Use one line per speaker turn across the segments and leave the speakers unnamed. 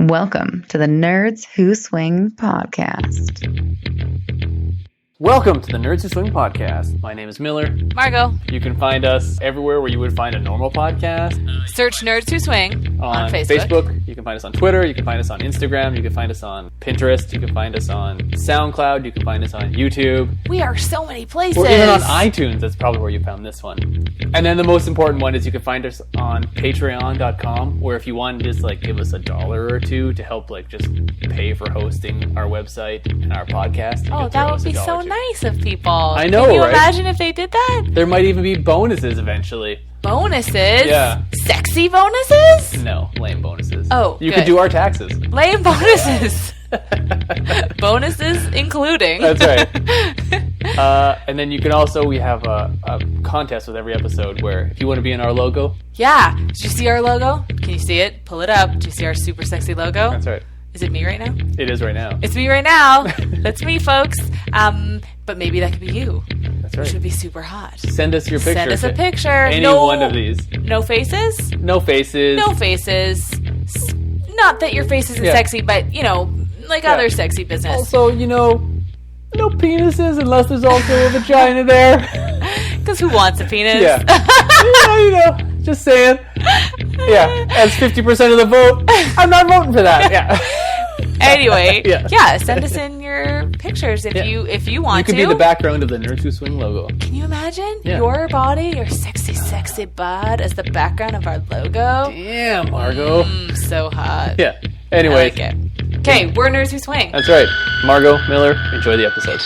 Welcome to the Nerds Who Swing podcast.
Welcome to the Nerds Who Swing podcast. My name is Miller.
Margot.
You can find us everywhere where you would find a normal podcast.
Search Nerds Who Swing on Facebook.
You can find us on Twitter. You can find us on Instagram. You can find us on Pinterest. You can find us on SoundCloud. You can find us on YouTube.
We are so many places.
We're even on iTunes. That's probably where you found this one. And then the most important one is you can find us on Patreon.com, where if you want to just give us $1 or $2 to help just pay for hosting our website and our podcast.
Oh, that would be so nice of people.
I know,
Can you
right?
imagine if they did that?
There might even be bonuses eventually.
Bonuses?
Yeah.
Sexy bonuses?
No, lame bonuses.
Oh,
you
good.
could do our taxes.
Lame bonuses. Bonuses including.
That's right. And then you can also, we have a contest with every episode where if you want to be in our logo.
Yeah. Did you see our logo? Can you see it? Pull it up. Do you see our super sexy logo?
That's right.
Is it me right now?
It is right now.
It's me right now. That's me, folks. But maybe that could be you.
That's right.
Which would be super hot.
Send us your picture.
Send us a picture.
Any one of these.
No faces?
No faces.
No faces. Not that your face isn't sexy, but, other sexy business.
Also, no penises unless there's also a vagina there.
Because who wants a penis?
Yeah. Just saying. Yeah, that's 50% of the vote. I'm not voting for that. Yeah.
Anyway, send us in your pictures if you want to.
You could be the background of the Nerds Who Swing logo.
Can you imagine your body, your sexy, sexy bod as the background of our logo?
Damn, Margot.
So hot.
Yeah. Anyway.
I like it. Okay, we're Nerds Who Swing.
That's right. Margot, Miller, enjoy the episode.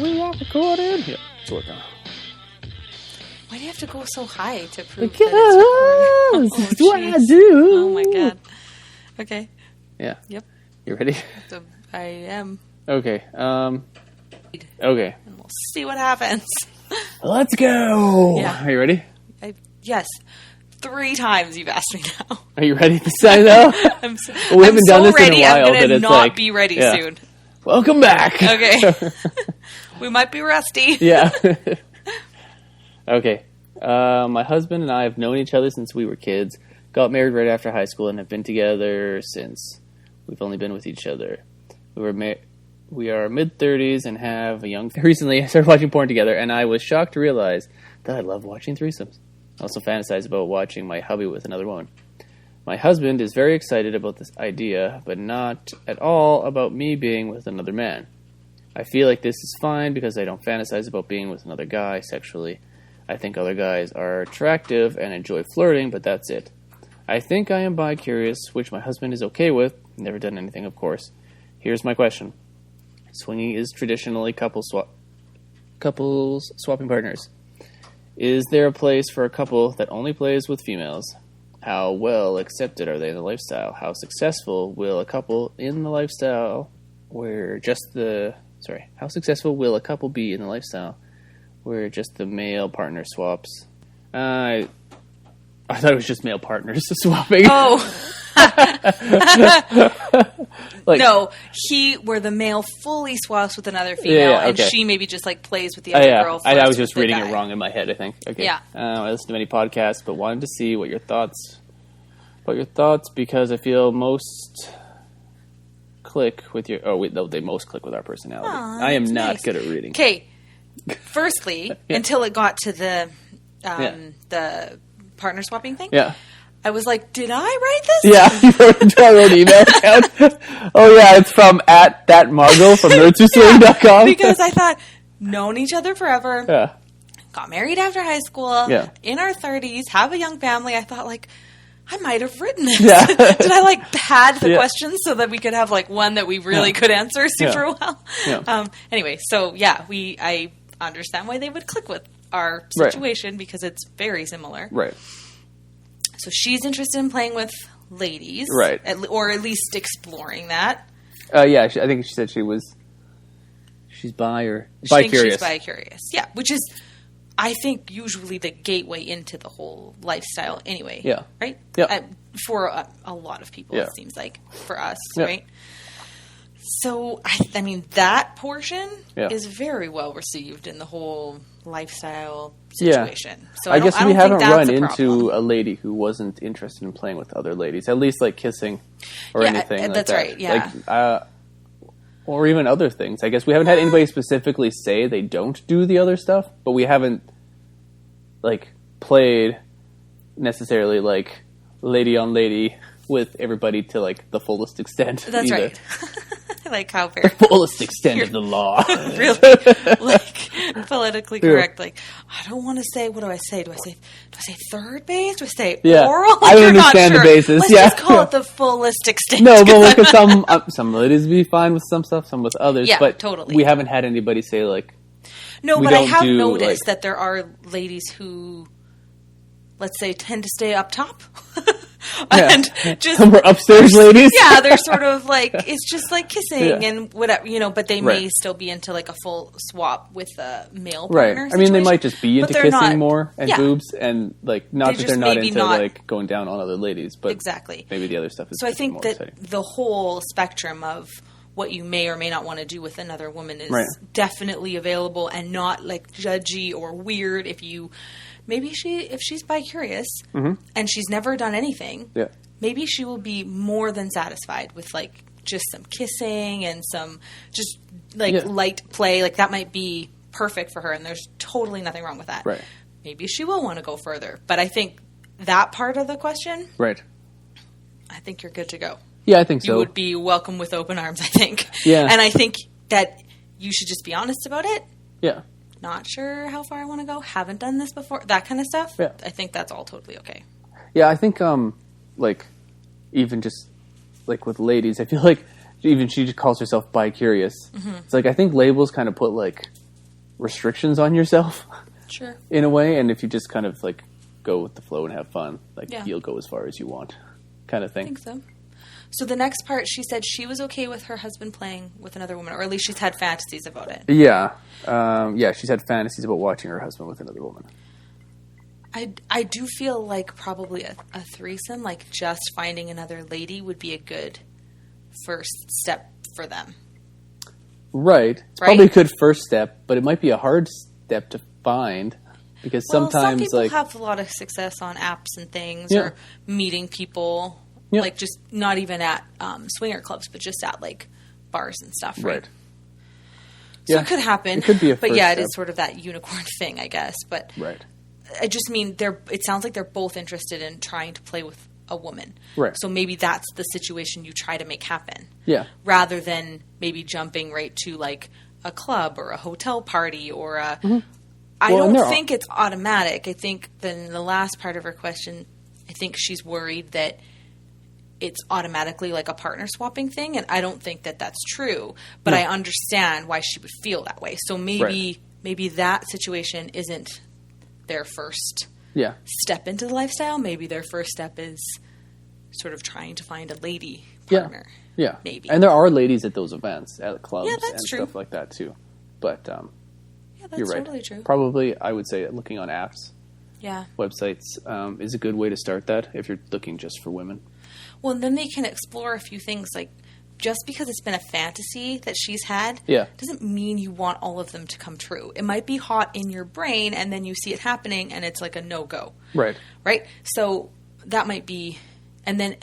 We are recording. Yeah, it's working.
Why do you have to go so high to prove
because
that it's recording?
it's what I do.
Oh my god. Okay.
Yeah.
Yep.
You ready?
I am.
Okay. Okay.
And we'll see what happens.
Let's go.
Yeah.
Are you ready?
Yes. 3 times you've asked me now.
Are you ready this time though? We haven't done this
ready.
in a while,
I'm
but it's
not be ready soon.
Welcome back.
Okay. We might be rusty.
Yeah. Okay. My husband and I have known each other since we were kids. Got married right after high school and have been together since. We've only been with each other. We are mid-30s and have a young... Recently, I started watching porn together, and I was shocked to realize that I love watching threesomes. I also fantasize about watching my hubby with another woman. My husband is very excited about this idea, but not at all about me being with another man. I feel like this is fine because I don't fantasize about being with another guy sexually. I think other guys are attractive and enjoy flirting, but that's it. I think I am bi-curious, which my husband is okay with. Never done anything, of course. Here's my question. Swinging is traditionally couples swapping partners. Is there a place for a couple that only plays with females? How well accepted are they in the lifestyle? How successful will a couple in the lifestyle where how successful will a couple be in the lifestyle where just the male partner swaps? I thought it was just male partners swapping.
Oh. No, where the male fully swaps with another female, and she maybe just plays with the other girl.
I was just reading it wrong in my head, I think. Okay.
Yeah.
I listened to many podcasts, but wanted to see what your thoughts, because I feel most click with your. They most click with our personality.
Aww,
I am not
nice.
good at reading.
Okay. Firstly, until it got to the partner swapping thing.
Yeah.
I was like, did I write this?
Yeah, you wrote an email account. Oh yeah, it's from @thatmargot from nerdswhoswing.com.
Because I thought, known each other forever.
Yeah.
Got married after high school.
Yeah.
In our 30s, have a young family. I thought I might have written this.
Yeah.
Did I pad the questions so that we could have one that we really could answer super well?
Yeah.
Anyway, so I understand why they would click with our situation because it's very similar.
Right.
So she's interested in playing with ladies.
Right.
Or at least exploring that.
Yeah, I think she said she's bi-curious.
She's bi-curious. Yeah, which is, I think, usually the gateway into the whole lifestyle anyway.
Yeah.
Right?
Yeah.
for a lot of people, it seems like, for us,
yeah.
right? So, I mean, that portion is very well received in the whole lifestyle situation.
Yeah.
So
I guess we haven't run into a lady who wasn't interested in playing with other ladies, at least like kissing or anything like
that's
that.
Right, yeah.
Like, or even other things. I guess we haven't had anybody specifically say they don't do the other stuff, but we haven't, like, played necessarily, like, lady on lady with everybody to, like, the fullest extent.
That's
either.
right. I like how very...
The fullest extent of the law.
Really, like, politically correct. Like, I don't want to say, what do I say? Do I say third base? Do I say oral? Like,
I don't understand the basis.
Let's just call it the fullest extent.
No, but like some ladies be fine with some stuff, some with others.
Yeah,
but
totally.
We haven't had anybody say, like...
No, but I have noticed that there are ladies who, let's say, tend to stay up top. And just
some are upstairs ladies.
Yeah, they're sort of like, it's just like kissing and whatever, you know, but they may still be into like a full swap with a male partner.
Right. I mean, they might just be into kissing more and boobs and like, not that they're not into like going down on other ladies, but
exactly.
Maybe the other stuff is
so I think that
exciting.
The whole spectrum of what you may or may not want to do with another woman is definitely available and not like judgy or weird if you... Maybe if she's bi-curious and she's never done anything, maybe she will be more than satisfied with like just some kissing and some just like light play. Like that might be perfect for her, and there's totally nothing wrong with that.
Right.
Maybe she will want to go further, but I think that part of the question,
I
think you're good to go.
Yeah, I think so.
You would be welcome with open arms, I think.
Yeah,
and I think that you should just be honest about it.
Yeah.
Not sure how far I want to go, haven't done this before, that kind of stuff.
Yeah.
I think that's all totally okay.
Yeah, I think, like, even just, like, with ladies, I feel like even she just calls herself bi-curious. It's like, I think labels kind of put, like, restrictions on yourself.
Sure.
In a way, and if you just kind of, like, go with the flow and have fun, like, you'll go as far as you want, kind of thing.
I think so. So the next part, she said she was okay with her husband playing with another woman, or at least she's had fantasies about it.
Yeah. She's had fantasies about watching her husband with another woman.
I do feel like probably a threesome, like just finding another lady would be a good first step for them.
Right. It's probably a good first step, but it might be a hard step to find. Because sometimes,
some people
like,
have a lot of success on apps and things, or meeting people. Yeah. Like, just not even at swinger clubs, but just at, like, bars and stuff, right? So it could happen.
It could be a first
step.
It
is sort of that unicorn thing, I guess. But I just mean, it sounds like they're both interested in trying to play with a woman. Right. So maybe that's the situation you try to make happen. Yeah. Rather than maybe jumping right to, like, a club or a hotel party or a... I don't think it's automatic. I think then the last part of her question, I think she's worried that it's automatically like a partner swapping thing, and I don't think that that's true, but I understand why she would feel that way. So maybe that situation isn't their first step into the lifestyle. Maybe their first step is sort of trying to find a lady partner.
Yeah.
Maybe.
And there are ladies at those events, at clubs and
true.
Stuff like that too. But
that's
you're right.
totally true.
Probably, I would say looking on apps, websites is a good way to start that if you're looking just for women.
Well, and then they can explore a few things, like just because it's been a fantasy that she's had doesn't mean you want all of them to come true. It might be hot in your brain, and then you see it happening, and it's like a no-go. Right. Right? So that might be, and then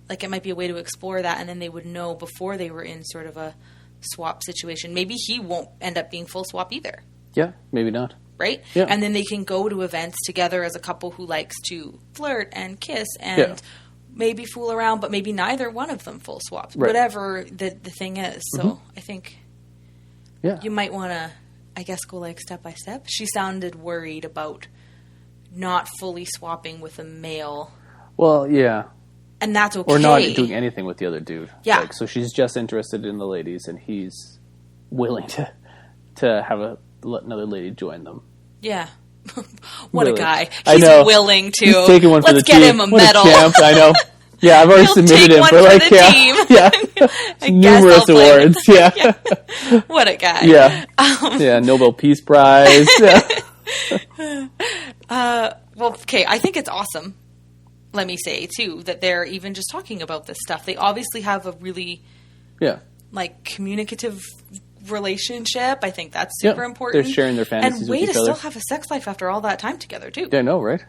like it might be a way to explore that, and then they would know before they were in sort of a swap situation. Maybe he won't end up being full swap either.
Yeah, maybe not.
Right? Yeah. And then they can go to events together as a couple who likes to flirt and kiss and maybe fool around, but maybe neither one of them full swaps. Right. Whatever the thing is. So I think you might want to, I guess, go like step by step. She sounded worried about not fully swapping with a male. Well, yeah. And that's okay.
Or not doing anything with the other dude.
Yeah.
Like, so she's just interested in the ladies, and he's willing to have another lady join them.
Yeah. What
really.
A guy.
He's
willing to.
He's taking one for
Let's
the
get
team.
him a
What
medal.
A champ, I know. Yeah, I've already submitted him for like numerous awards. Yeah.
What a guy.
Yeah. Nobel Peace Prize.
Well, okay, I think it's awesome. let me say, too, that they're even just talking about this stuff. They obviously have a really, like, communicative relationship. I think that's super important.
They're sharing their fantasies
and
with each other.
And way to still have a sex life after all that time together, too.
Yeah, I know, right?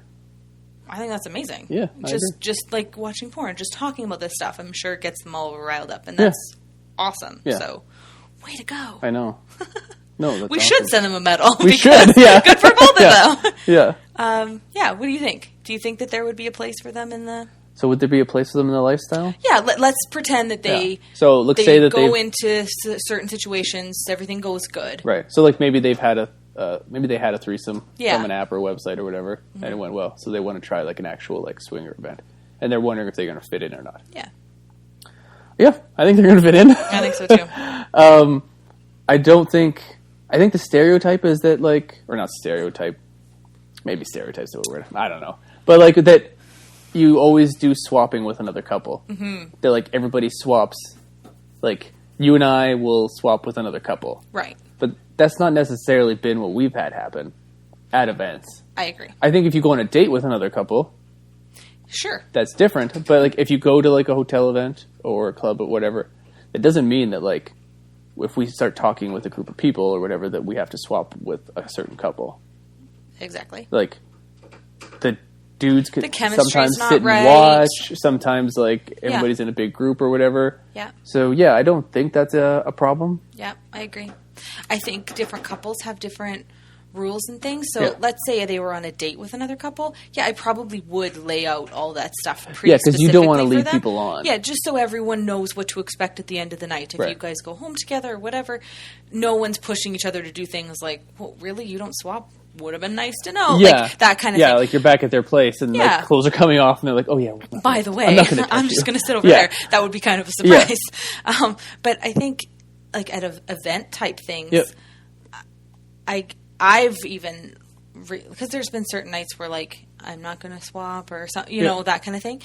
I think that's amazing.
Yeah,
just like watching porn, just talking about this stuff, I'm sure it gets them all riled up, and that's awesome. Yeah. So, way to go.
I know. No, that's
we should send them a medal.
We should, yeah.
Good for both of them.
Yeah.
What do you think? Do you think that there would be a place for them in the...
So would there be a place for them in the lifestyle?
Yeah, let's pretend that they
So let's say that they
go into certain situations, everything goes good.
Right. So like maybe they had a threesome from an app or a website or whatever, and it went well. So they want to try like an actual like swinger event, and they're wondering if they're going to fit in or not.
Yeah.
Yeah, I think they're going to fit in.
I think so too.
I think the stereotype is that like, or not stereotype, maybe stereotype's the word. I don't know, but like that you always do swapping with another couple. Mm-hmm. That like everybody swaps, like you and I will swap with another couple.
Right.
But that's not necessarily been what we've had happen at events.
I agree.
I think if you go on a date with another couple,
sure,
that's different. But like if you go to like a hotel event or a club or whatever, it doesn't mean that like if we start talking with a group of people or whatever that we have to swap with a certain couple.
Exactly.
Like the dudes could
the
sometimes
not
sit and
right.
watch. Sometimes like everybody's in a big group or whatever.
Yeah.
So yeah, I don't think that's a problem.
Yeah, I agree. I think different couples have different rules and things. So let's say they were on a date with another couple. Yeah, I probably would lay out all that stuff pretty
Yeah, because you don't want to lead people on.
Yeah, just so everyone knows what to expect at the end of the night. If you guys go home together or whatever, no one's pushing each other to do things like, well, really? You don't swap? Would have been nice to know.
Yeah.
Like, that kind of thing.
Yeah, like you're back at their place and like clothes are coming off and they're like, oh yeah.
By the way, I'm just going to sit over there. That would be kind of a surprise. Yeah. But I think like at event type things, I've even... because there's been certain nights where like I'm not going to swap or something, you know, that kind of thing.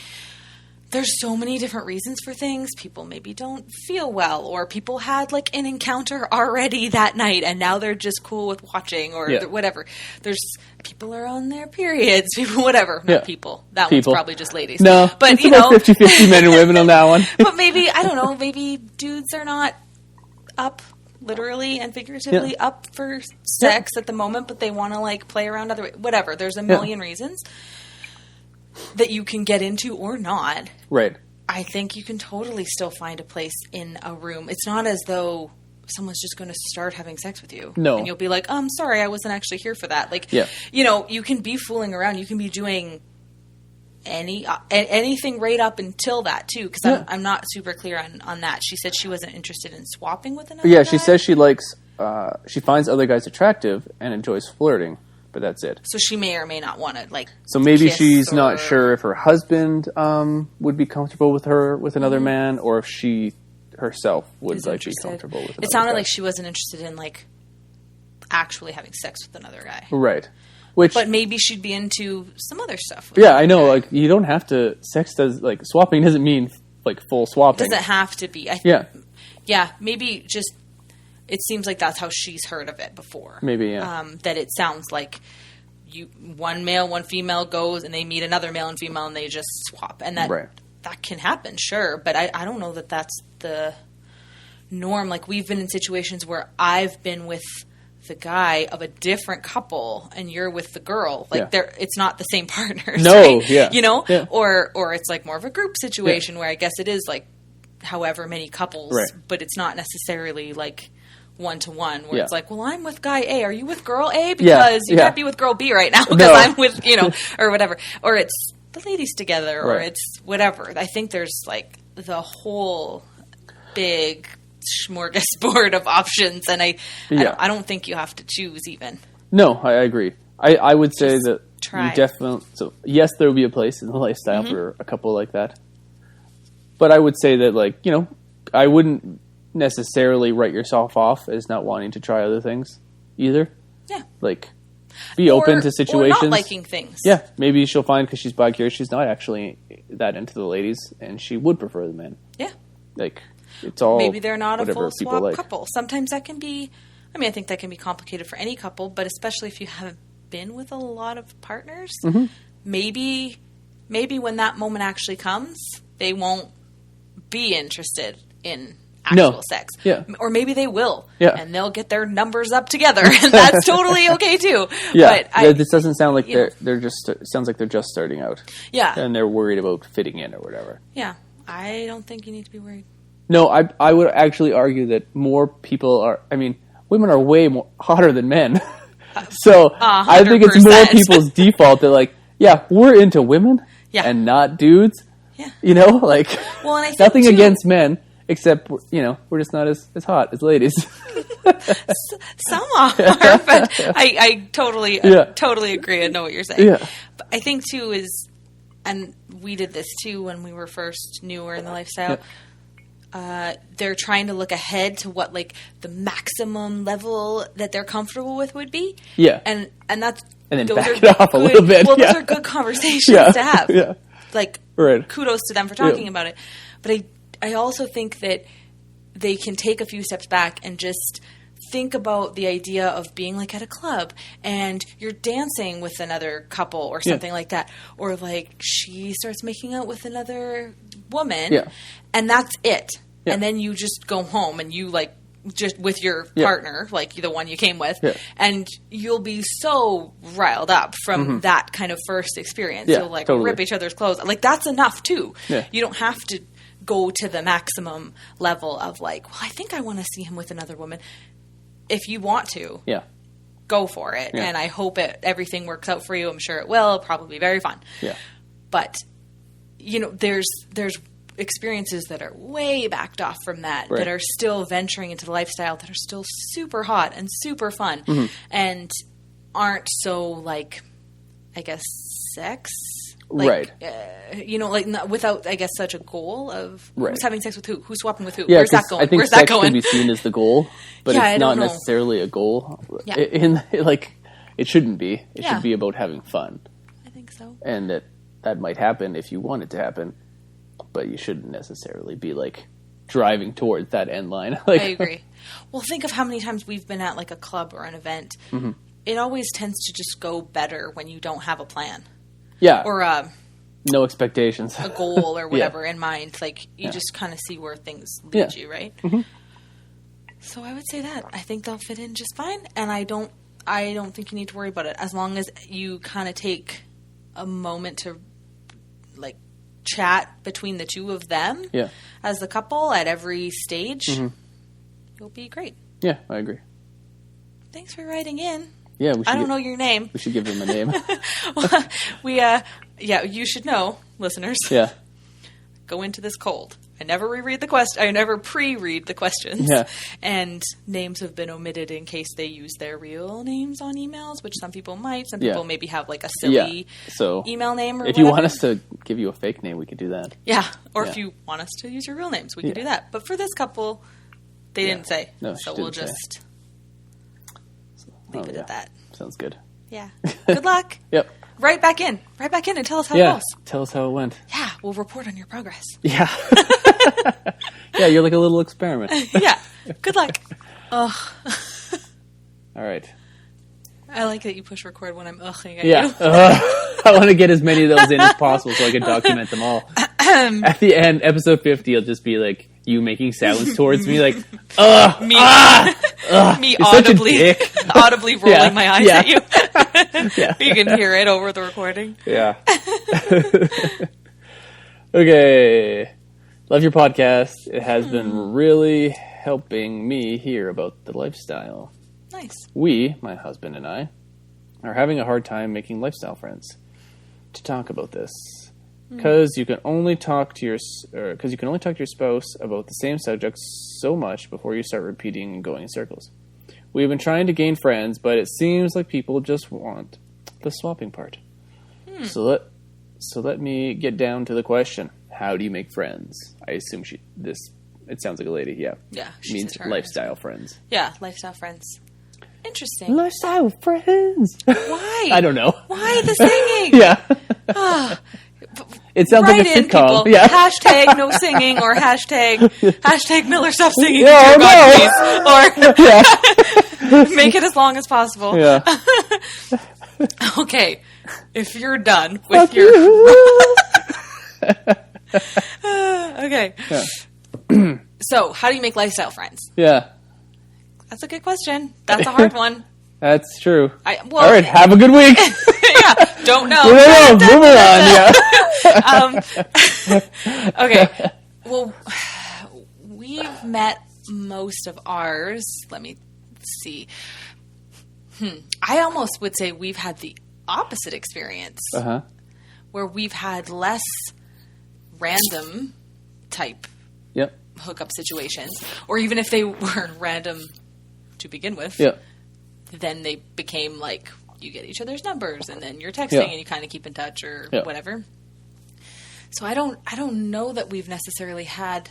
There's so many different reasons for things. People maybe don't feel well, or people had like an encounter already that night and now they're just cool with watching or whatever. There's people are on their periods, people, whatever. Not people. That one's probably just ladies.
No,
but
it's
you know,
50-50 men and women on that one.
But maybe, I don't know, maybe dudes are not up literally and figuratively up for sex at the moment, but they want to like play around whatever. There's a million reasons that you can get into or not.
Right.
I think you can totally still find a place in a room. It's not as though someone's just going to start having sex with you.
No.
And you'll be like, oh, I'm sorry, I wasn't actually here for that. Like, you know, you can be fooling around. You can be doing anything right up until that too, because I'm not super clear on that. She said she wasn't interested in swapping with another guy.
She says she likes she finds other guys attractive and enjoys flirting, but that's it.
So she may or may not want to like.
So maybe she's not sure if her husband would be comfortable with her with another man, or if she herself would like be comfortable with another
It sounded
guy.
like she wasn't interested in like actually having sex with another guy.
Right.
But maybe she'd be into some other stuff.
Yeah, I know. Like, you don't have to. Sex does like swapping doesn't mean like full swapping.
It doesn't have to be. Yeah. Maybe just. It seems like that's how she's heard of it before.
Maybe
that it sounds like one male, one female goes and they meet another male and female and they just swap, and that can happen, sure. But I don't know that that's the norm. Like we've been in situations where I've been with the guy of a different couple and you're with the girl, like it's not the same partners.
No,
right? You know, or it's like more of a group situation where I guess it is like however many couples, but it's not necessarily like one-to-one where it's like, well, I'm with guy A, are you with girl A? Because you can't be with girl B right now because I'm with, you know, or whatever, or it's the ladies together, or it's whatever. I think there's like the whole big smorgasbord of options, and I don't think you have to choose even.
No, I agree. I would say that you definitely. So yes, there will be a place in the lifestyle for a couple like that, but I would say that like, you know, I wouldn't necessarily write yourself off as not wanting to try other things either. Yeah, like be open to situations. Or
not liking things.
Yeah, maybe she'll find because she's bi-curious, she's not actually that into the ladies, and she would prefer the men. Yeah, like. It's all
maybe they're not a full swap couple. Sometimes that can be, I mean, I think that can be complicated for any couple, but especially if you haven't been with a lot of partners, maybe maybe when that moment actually comes, they won't be interested in actual sex.
Yeah.
Or maybe they will.
Yeah.
And they'll get their numbers up together, and that's totally okay too.
Yeah. But this doesn't sound like they're just sounds like they're just starting out.
Yeah.
And they're worried about fitting in or whatever.
Yeah. I don't think you need to be worried.
No, I would actually argue that more people are, I mean, women are way more hotter than men. So 100%. I think it's more people's default. They're like, yeah, we're into women and not dudes.
Yeah.
You know, like,
well, and I think
nothing against men, except, you know, we're just not as hot as ladies.
Some are, but I totally agree. I know what you're saying.
Yeah.
But I think, too, and we did this, too, when we were first newer in the lifestyle. They're trying to look ahead to what, like, the maximum level that they're comfortable with would be.
Yeah.
And that's...
And then back it off a little bit.
Well, those are good conversations to have.
Yeah.
Like, kudos to them for talking about it. But I also think that they can take a few steps back and just think about the idea of being, like, at a club and you're dancing with another couple or something like that. Or, like, she starts making out with another woman. Yeah. And that's it. Yeah. And then you just go home and you, like, just with your partner, like the one you came with, and you'll be so riled up from that kind of first experience. You'll, like, rip each other's clothes. Like, that's enough, too. Yeah. You don't have to go to the maximum level of, like, well, I think I want to see him with another woman. If you want to, go for it. Yeah. And I hope everything works out for you. I'm sure it will. It'll probably be very fun. Yeah. But, you know, there's experiences that are way backed off from that, that are still venturing into the lifestyle, that are still super hot and super fun, and aren't so, like, I guess, sex. Like, you know, like, not, without, I guess, such a goal of who's having sex with who, who's swapping with who. Yeah, where's that going?
I think
Where's
sex
that going?
can be seen as the goal, but it's not necessarily a goal. Yeah. Like, it shouldn't be. It should be about having fun.
I think so.
And that might happen if you want it to happen, but you shouldn't necessarily be, like, driving towards that end line. Like,
I agree. Well, think of how many times we've been at, like, a club or an event. It always tends to just go better when you don't have a plan.
Yeah.
Or
no expectations.
A goal or whatever in mind. Like, you just kind of see where things lead you, right? So I would say that. I think they'll fit in just fine, and I don't think you need to worry about it, as long as you kind of take a moment to, like, chat between the two of them as the couple at every stage. You'll be great.
Yeah, I agree.
Thanks for writing in.
Yeah,
I don't know your name.
We should give them a name.
You should know, listeners.
Yeah.
Go into this cold. I never pre-read the questions.
Yeah.
And names have been omitted in case they use their real names on emails, which some people might. Some people maybe have, like, a silly email name or
if you want us to give you a fake name, we could do that.
Yeah. Or if you want us to use your real names, we could do that. But for this couple, they didn't say.
No,
so we'll just leave it at that.
Sounds good.
Yeah. Good luck.
Yep.
Right back in and tell us how it goes.
Tell us how it went.
Yeah, we'll report on your progress.
Yeah. Yeah, you're like a little experiment.
Yeah. Good luck. Ugh.
All right.
I like that you push record when I'm ughing at
you. I want to get as many of those in as possible so I can document them all. At the end, episode 50 will just be like you making sounds towards me, like,
me audibly rolling my eyes at you. You can hear it over the recording.
Yeah. Okay. Love your podcast. It has been really helping me hear about the lifestyle.
Nice.
We, my husband and I, are having a hard time making lifestyle friends to talk about this. Because you can only talk to your spouse about the same subjects so much before you start repeating and going in circles. We've been trying to gain friends, but it seems like people just want the swapping part. So let me get down to the question: how do you make friends? I assume it sounds like a lady. Yeah.
Yeah.
Means lifestyle friends.
Yeah, lifestyle friends. Interesting.
Lifestyle friends.
Why?
I don't know.
Why the singing?
Yeah. It sounds like a sitcom.
Yeah. Hashtag no singing or hashtag Miller stop singing. Yeah, God, please. Or make it as long as possible.
Yeah.
Okay. if you're done with your... okay. Yeah. So, how do you make lifestyle friends?
Yeah.
That's a good question. That's a hard one.
That's true.
All
right, have a good week.
Yeah, don't know.
Moving on, yeah.
Okay. Well, we've met most of ours. Let me see. I almost would say we've had the opposite experience.
Uh-huh.
Where we've had less random type hookup situations. Or even if they weren't random to begin with, then they became like you get each other's numbers and then you're texting and you kind of keep in touch or whatever. So I don't know that we've necessarily had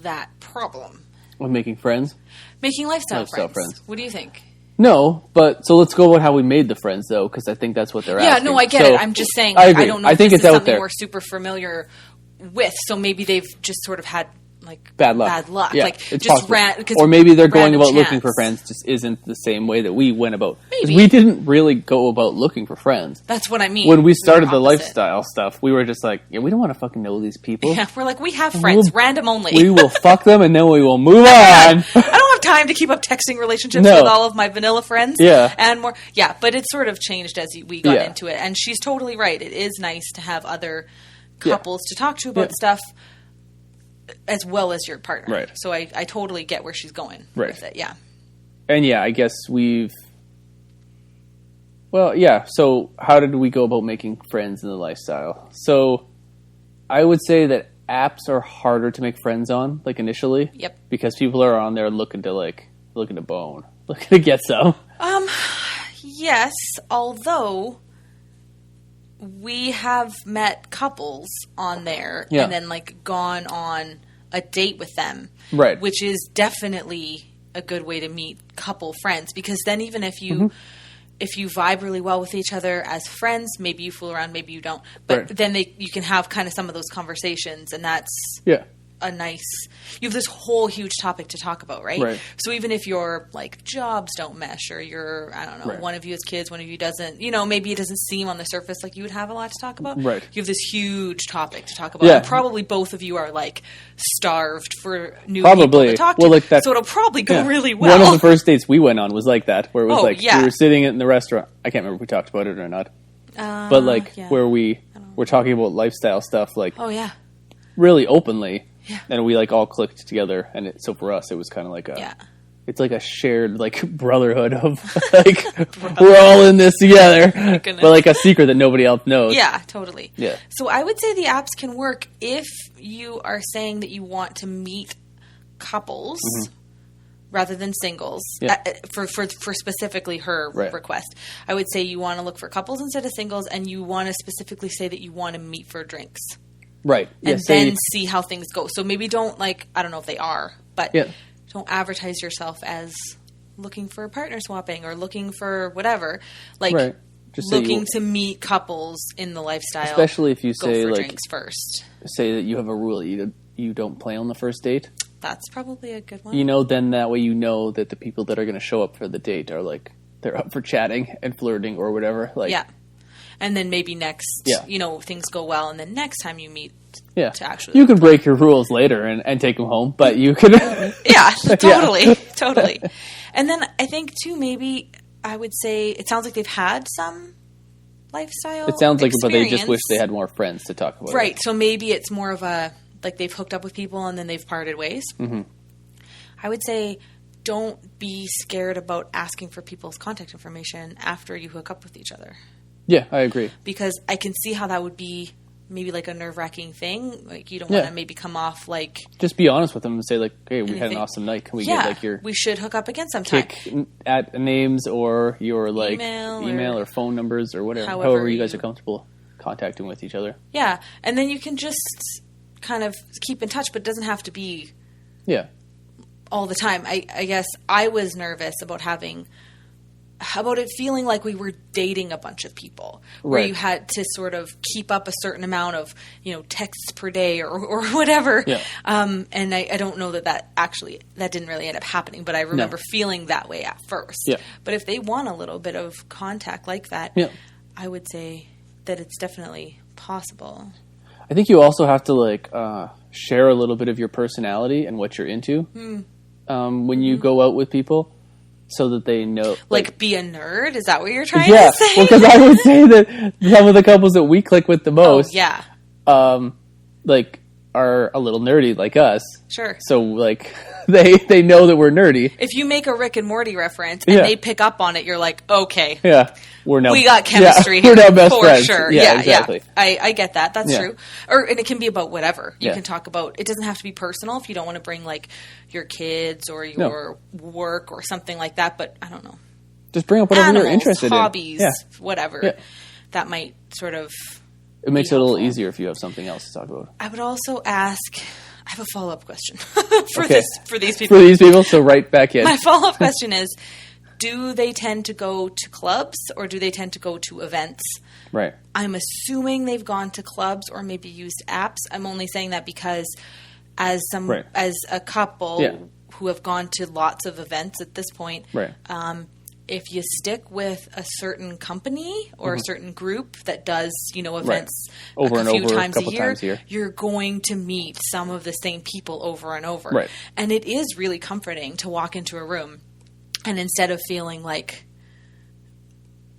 that problem.
With making friends?
Making lifestyle friends. What do you think?
No, but so let's go about how we made the friends, though, because I think that's what they're asking.
Yeah, no, I get it. I'm just saying,
I
don't know if this is something we're super familiar with, so maybe they've just sort of had, like,
bad luck. Yeah,
like, just
or maybe they're going about looking for friends just isn't the same way that we went about. Maybe. We didn't really go about looking for friends.
That's what I mean.
When we started the lifestyle stuff, we were just like, we don't want to fucking know these people.
Yeah, we're like, we have friends, random only.
We will fuck them and then we will move on.
I don't have time to keep up texting relationships with all of my vanilla friends.
Yeah.
And more. Yeah, but it sort of changed as we got into it. And she's totally right. It is nice to have other couples to talk to about stuff as well as your partner.
Right.
So I totally get where she's going with it. Yeah.
And I guess so how did we go about making friends in the lifestyle? So I would say that apps are harder to make friends on, like initially.
Yep.
Because people are on there looking to bone, looking to get some.
Yes, although we have met couples on there and then like gone on a date with them.
Right.
Which is definitely a good way to meet couple friends, because then even if you if you vibe really well with each other as friends, maybe you fool around, maybe you don't. But then you can have kind of some of those conversations, and that's a nice... You have this whole huge topic to talk about, right? So even if your like jobs don't mesh, or you're, I don't know, one of you has kids, one of you doesn't, maybe it doesn't seem on the surface like you would have a lot to talk about. You have this huge topic to talk about. And probably both of you are like starved for new people to talk to. Like that, so it'll probably go really well.
One of the first dates we went on was like that, where it was we were sitting in the restaurant. I can't remember if we talked about it or not. But like where we were talking about lifestyle stuff, like really openly. Yeah. And we like all clicked together, and so for us, it was kind of like it's like a shared like brotherhood of like we're all in this together, but like a secret that nobody else knows.
Yeah, totally.
Yeah.
So I would say the apps can work if you are saying that you want to meet couples rather than singles. For specifically her request, I would say you want to look for couples instead of singles, and you want to specifically say that you want to meet for drinks.
Right.
And then see how things go. So maybe don't I don't know if they are, but don't advertise yourself as looking for partner swapping or looking for whatever. Like just looking to meet couples in the lifestyle.
Especially if you say
drinks first.
Say that you have a rule you don't play on the first date.
That's probably a good one.
Then that way that the people that are going to show up for the date are like they're up for chatting and flirting or whatever.
And then maybe next, things go well, and then next time you meet, to actually...
You can break your rules later and take them home, but you can...
Totally. And then I think, too, maybe I would say it sounds like they've had some lifestyle
It sounds like, but they just wish they had more friends to talk about.
Right, so maybe it's more of a, like they've hooked up with people and then they've parted ways. Mm-hmm. I would say don't be scared about asking for people's contact information after you hook up with each other.
Yeah, I agree.
Because I can see how that would be maybe like a nerve-wracking thing. Like you don't want to maybe come off like...
Just be honest with them and say like, hey, we had an awesome night. Can we get like your...
we should hook up again sometime.
At names or your like email or phone numbers or whatever. However you guys are comfortable contacting with each other.
Yeah. And then you can just kind of keep in touch, but it doesn't have to be...
Yeah.
All the time. I guess I was nervous about it feeling like we were dating a bunch of people, where you had to sort of keep up a certain amount of, texts per day or whatever. Yeah. And I don't know that didn't really end up happening, but I remember feeling that way at first.
Yeah.
But if they want a little bit of contact like that, I would say that it's definitely possible.
I think you also have to like share a little bit of your personality and what you're into when you go out with people, so that they know.
Like be a nerd? Is that what you're trying to say?
Well, because I would say that some of the couples that we click with the most, like are a little nerdy like us.
Sure.
So like they know that we're nerdy.
If you make a Rick and Morty reference and they pick up on it, you're like, okay.
Yeah.
We got chemistry here.
We're now best
for
friends.
Sure.
Yeah, exactly.
I get that. That's true. And it can be about whatever. You can talk about, it doesn't have to be personal if you don't want to bring like your kids or your work or something like that, but I don't know.
Just bring up whatever you're interested
hobbies,
in.
Whatever.
Yeah.
That might sort of...
It makes it a little easier if you have something else to talk about.
I would also ask... I have a follow-up question for these people.
For these people, so right back in.
My follow-up question is, do they tend to go to clubs or do they tend to go to events?
Right.
I'm assuming they've gone to clubs or maybe used apps. I'm only saying that because as a couple who have gone to lots of events at this point, if you stick with a certain company or a certain group that does, events
over and
a few
over,
times
a couple times a year,
you're going to meet some of the same people over and over.
Right.
And it is really comforting to walk into a room and instead of feeling like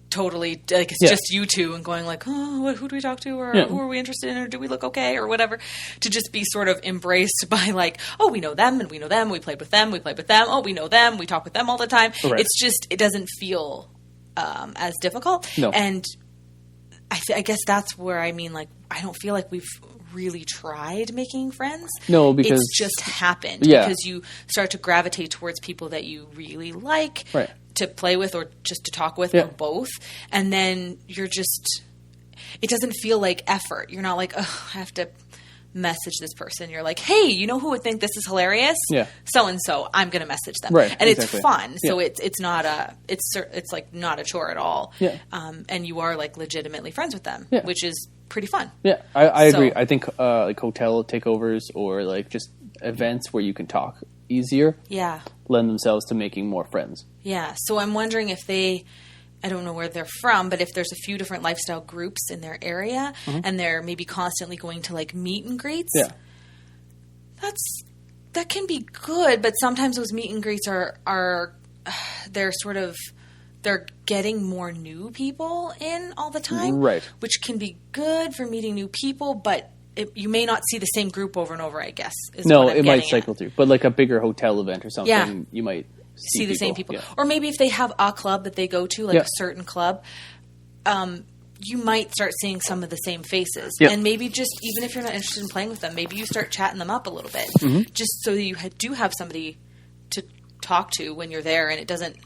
totally like it's just you two and going like, oh, who do we talk to, or who are we interested in, or do we look okay, or whatever, to just be sort of embraced by like, oh, we know them and we know them, we played with them, oh, we know them, we talk with them all the time. Right. It's just, it doesn't feel as difficult.
No.
And I guess that's where I mean, like, I don't feel like we've really tried making friends.
No, because
it's just happened because you start to gravitate towards people that you really like to play with or just to talk with or both. And then you're just, it doesn't feel like effort. You're not like, oh, I have to message this person. You're like, hey, you know who would think this is hilarious?
Yeah.
So-and-so, I'm going to message them.
Right.
And it's fun. So it's not it's like not a chore at all.
Yeah.
And you are like legitimately friends with them, which is pretty fun.
Yeah, I agree. I think like hotel takeovers or like just events where you can talk easier lend themselves to making more friends.
Yeah. So I'm wondering if I don't know where they're from, but if there's a few different lifestyle groups in their area and they're maybe constantly going to like meet and greets.
Yeah.
That can be good, but sometimes those meet and greets are they're getting more new people in all the time. Right. Which can be good for meeting new people, but you may not see the same group over and over, I guess.
No, it might cycle through. But like a bigger hotel event or something, you might
see the same people. Yeah. Or maybe if they have a club that they go to, like a certain club, you might start seeing some of the same faces. Yeah. And maybe just, even if you're not interested in playing with them, maybe you start chatting them up a little bit. Just so that you do have somebody to talk to when you're there, and it doesn't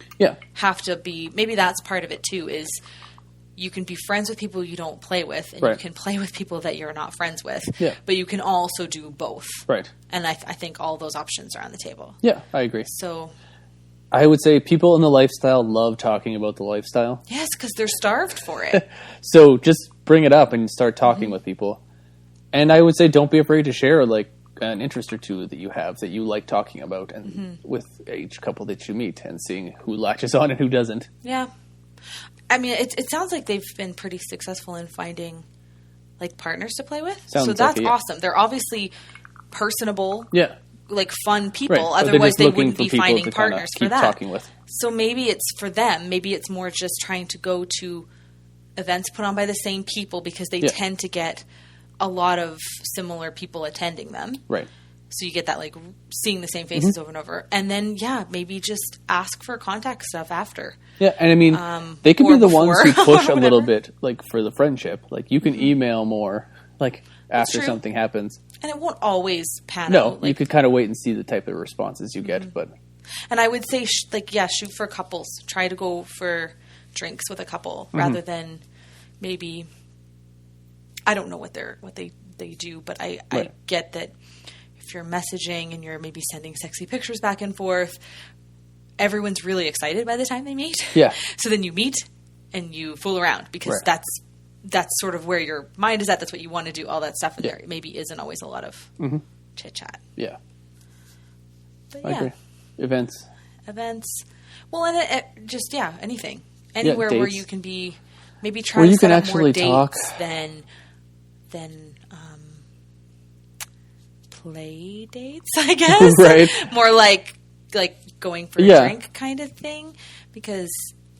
have to be, maybe that's part of it too, is you can be friends with people you don't play with, and you can play with people that you're not friends with, but you can also do both. Right. And I think all those options are on the table.
Yeah, I agree.
So
I would say people in the lifestyle love talking about the lifestyle.
Yes, because they're starved for it.
So just bring it up and start talking with people. And I would say don't be afraid to share like an interest or two that you have that you like talking about, and with each couple that you meet, and seeing who latches on and who doesn't.
Yeah. I mean, it sounds like they've been pretty successful in finding like partners to play with. So that's awesome. They're obviously personable. Yeah. Like fun people. Right. Otherwise they wouldn't be finding partners for that.
Talking with.
So maybe it's for them. Maybe it's more just trying to go to events put on by the same people because they tend to get a lot of similar people attending them. Right. So you get that like seeing the same faces over and over. And then, maybe just ask for contact stuff after.
Yeah, and I mean, they can be the ones who push a little bit like for the friendship. Like you can email more like after something happens.
And it won't always pan out.
No, you could kind of wait and see the type of responses you get. But
and I would say, shoot for couples. Try to go for drinks with a couple rather than maybe. I don't know what they do, but I get that if you're messaging and you're maybe sending sexy pictures back and forth, everyone's really excited by the time they meet. Yeah. So then you meet and you fool around because that's sort of where your mind is at. That's what you want to do, all that stuff. And there maybe isn't always a lot of chit-chat.
Yeah. But I agree. Events.
Well, and just, anything. Anywhere where you can be Maybe try to set up more dates than play dates, I guess.
Right.
More like going for a drink kind of thing, because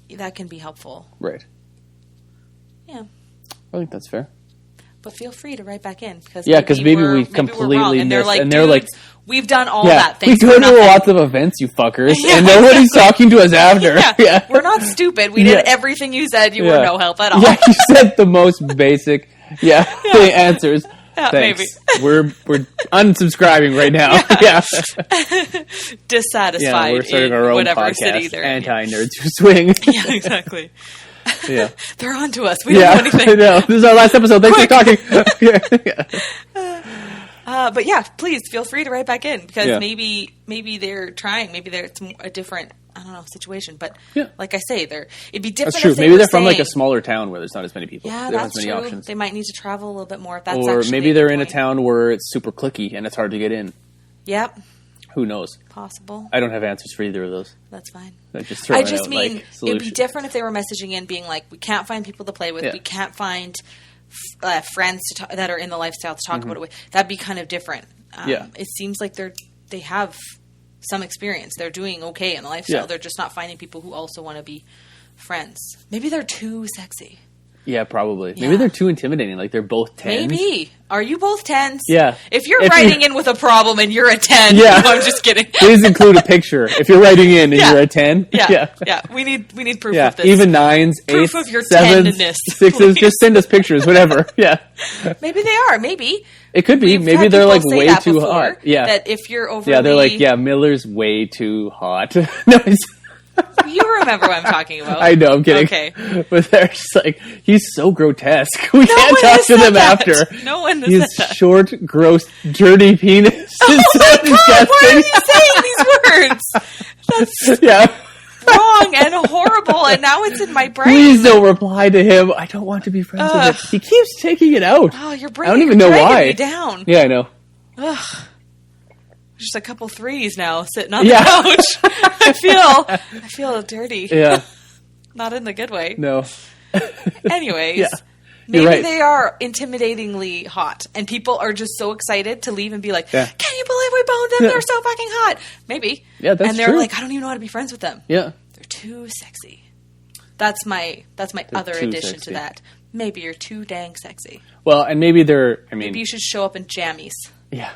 that can be helpful.
Right.
Yeah.
I think that's fair.
But feel free to write back in, because
maybe we completely
and they're
missed,
like, we've done all that.
We go to lots of events, you fuckers, and nobody's talking to us after. Yeah.
We're not stupid. We did everything you said. You were no help at all.
Yeah, you said the most basic answers.
Yeah,
thanks. Maybe. We're unsubscribing right now. Yeah.
Dissatisfied.
Yeah, we're starting our own podcast,
city they're
Anti-Nerds Who Swing.
Yeah, exactly.
Yeah.
They're on to us. We don't know anything.
I know. This is our last episode. Thanks for talking.
But yeah, please feel free to write back in, because maybe they're trying. Maybe it's a different, I don't know, situation. But like I say, it'd be different.
That's true. Maybe they're from like a smaller town where there's not as many people.
Yeah,
that's
true.
Options.
They might need to travel a little bit more. If that's
or maybe they're in a town where it's super cliquey and it's hard to get in.
Yep.
Who knows?
Possible.
I don't have answers for either of those.
That's fine.
I just
mean, it'd be different if they were messaging in being like, we can't find people to play with. We can't find friends that are in the lifestyle to talk about it with. That'd be kind of different. It seems like they have some experience. They're doing okay in the lifestyle. They're just not finding people who also want to be friends. Maybe they're too sexy.
Yeah, probably. Yeah. Maybe they're too intimidating. Like they're both 10s.
Maybe. Are you both 10s?
Yeah.
If you're writing in with a problem and you're a 10, no, I'm just kidding.
Please include a picture. If you're writing in and you're a 10.
Yeah. We need proof of this.
Even 9s, 8s,
proof of your
7s,
10-ness,
6s.
please.
Just send us pictures, whatever. Yeah.
Maybe they are. Maybe.
It could be. Maybe they're like way too hot. Yeah.
That if you're overly...
Yeah, they're like, Miller's way too hot. No,
you remember what I'm talking about.
I know, I'm kidding.
Okay.
But they're just like, he's so grotesque. We can't talk to them after.
No one has said that.
His short, gross, dirty penis is so disgusting.
Why are you saying these words? That's wrong and horrible, and now it's in my brain.
Please don't reply to him. I don't want to be friends with him. He keeps taking it out.
Oh, you're
I don't even know why.
Me down.
Yeah, I know.
Ugh. Just a couple threes now sitting on the couch. I feel dirty.
Yeah.
Not in the good way.
No.
Anyways, maybe they are intimidatingly hot, and people are just so excited to leave and be like, can you believe we boned them? They're so fucking hot. Maybe.
Yeah, that's true.
And they're like, I don't even know how to be friends with them.
Yeah.
They're too sexy. That's my other addition to that. Maybe you're too dang sexy.
Well, and maybe maybe
you should show up in jammies.
Yeah.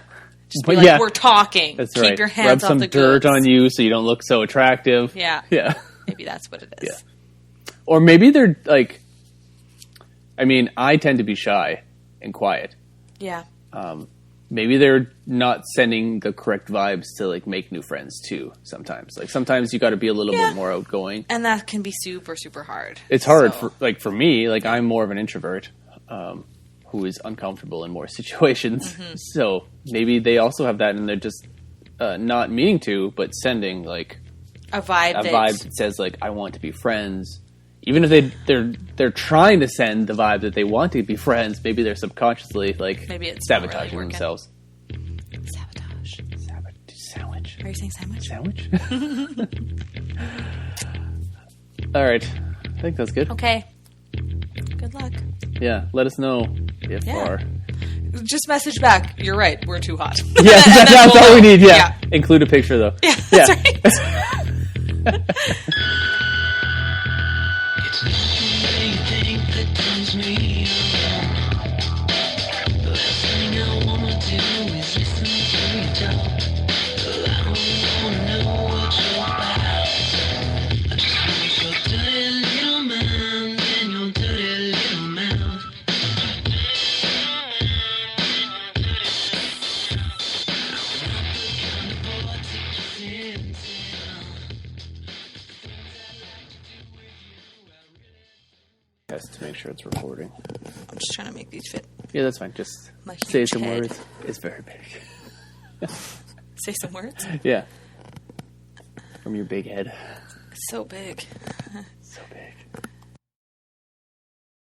Just be like, we're talking.
That's
Keep your hands off the goods.
Rub some dirt on you so you don't look so attractive.
Yeah.
Yeah.
Maybe that's what it is.
Yeah. Or maybe they're like, I tend to be shy and quiet.
Yeah.
Maybe they're not sending the correct vibes to like make new friends too. Sometimes, sometimes you got to be a little bit more outgoing,
and that can be super, super hard.
It's hard for me. Like I'm more of an introvert who is uncomfortable in more situations. Mm-hmm. So maybe they also have that, and they're just not meaning to, but sending like
a vibe
that says like I want to be friends. Even if they're trying to send the vibe that they want to be friends, maybe they're subconsciously like
maybe it's
sabotaging themselves.
Sabotage.
Sandwich.
Are you saying sandwich?
Sandwich. All right, I think that's good.
Okay. Good luck.
Yeah, let us know if our...
Just message back. You're right. We're too hot.
Yeah, that's all we need. Yeah. Include a picture though.
Yeah, that's right.
It's nothing you think that turns me on. The last thing I wanna do is listen to you talk. I don't wanna know what you're about. I just want your dirty little mind and your dirty little mouth.
To make sure it's recording.
I'm just trying to make these fit.
Yeah, that's fine. Just say some words. It's very big.
Say some words?
Yeah. From your big head.
So big.
So big.